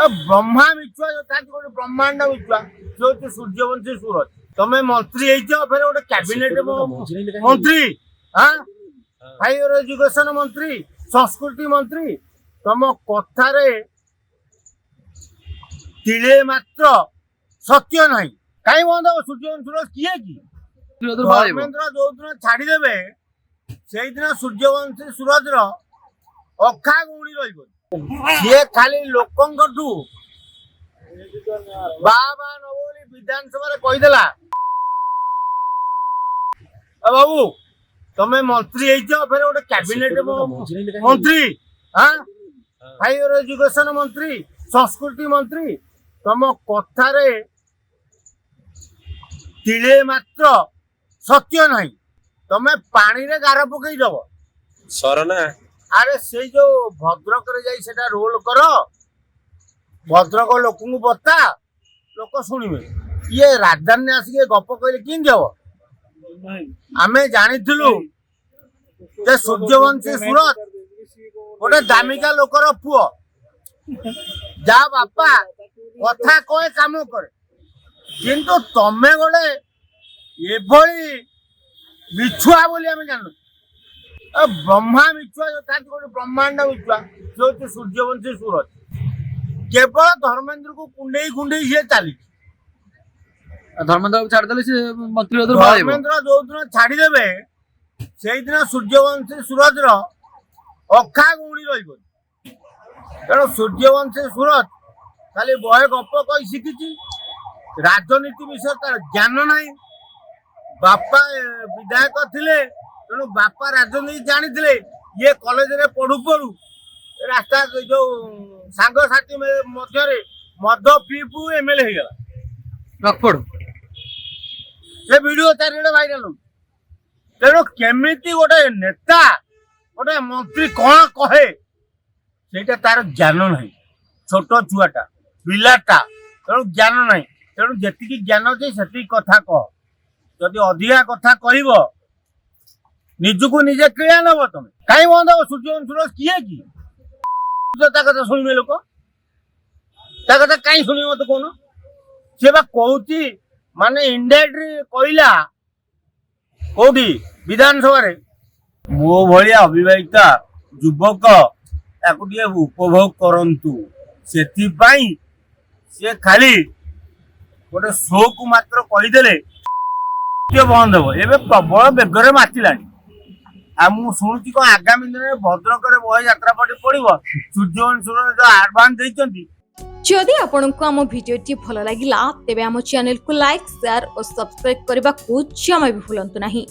ब्रह्मा मिछुआ जो था गोटे ब्रह्मांड मिछुआ जो सूर्यवंशी सूरज तमे मंत्री फिर गोटे कैबिनेट मंत्री हाँ हायर एजुकेशन मंत्री संस्कृति मंत्री तुम कथारे तिले मात्र सत्य नहीं कहीं बंद हो सूर्यवंशी सूरज किए कि धर्मेंद्र जो दिन छाड़देवे से दिन सूर्यवंशी सूरज अखा गौणी रे खाली लोकंठू बाबा नबोली विधानसभा कहीदेला बाबू तमे मंत्री फिर गोटे कैबिनेट मंत्री हाँ हायर एजुकेशन मंत्री संस्कृति मंत्री तुम कथारे तिले मात्र सत्य नहीं तमे पानी रे गार पकई दब सरना अरे से जो भद्रक रे जाई सेटा रोल कर भद्रक लोक बता लोक शुणवे ये राजधानी आसिक गप कहले कि आमे जानिथिलु जे सूर्यवंशी सूरज गोटे दामिका लोकर पुओ जा बापा कथा कहे काम करे किंतु तमे गोटे एभली मिछुआ बोली आमे जानू ब्रह्मा मिछुआ जो था गोटे ब्रह्मांड मिछुआ जो सूर्यवंशी सूरज केवल धर्मेंद्र को कुंडई कुंडई सी चली धर्मेंद्र छाड़देले से मंत्री धर्मेंद्र जो दिन छाड़देवे से दिन सूर्यवंशी सूरज अखा गौणी रही तेणु सूर्यवंशी सूरज खाली बहे गप कही शिखी राजनीति विषय तार ज्ञान नहीं बापा विधायक थिले तेणु बापा राजनीति जानी ये कॉलेज रे पढ़ू पढ़ू रास्ता जो सांग साथी मध्य मद पीपू एमएलए हो गला रखपड़ से वीडियो चारिड़े भाइराल तेणु केमिति गोटे नेता गोटे मंत्री कौन कहे सेटा तार ज्ञान नहीं छोट छुआटा पिलाटा तेणु ज्ञान नहीं तेणु जी ज्ञान अच्छे से कथा कह जदि अधिका कथा कह निजुको निजे किया नब तुम कहीं बंद हो सूर्यवंशी सूरज किए कि कथा शुणे लोक कथा कहीं शुणे मत कौन सी कहती माने इनडायरेक्टली कहला कौटी विधानसभा मो भाया अविवाहिता युवक या उपभोग करंतु सेथिपाई से खाली गोटे शो को मात्र कहीदेले बंद हम एवं प्रबल बेगर मातिला शुणुची कौन आगामी दिन में भद्रक बहे यात्रा पार्टी पड़ो सूर्यवंशी आडभांस देती जदि आपंक आम भिडी भल लगा तेब आम चैनल को लाइक शेयर और सब्सक्राइब करने को जमा भी भूलु नहीं।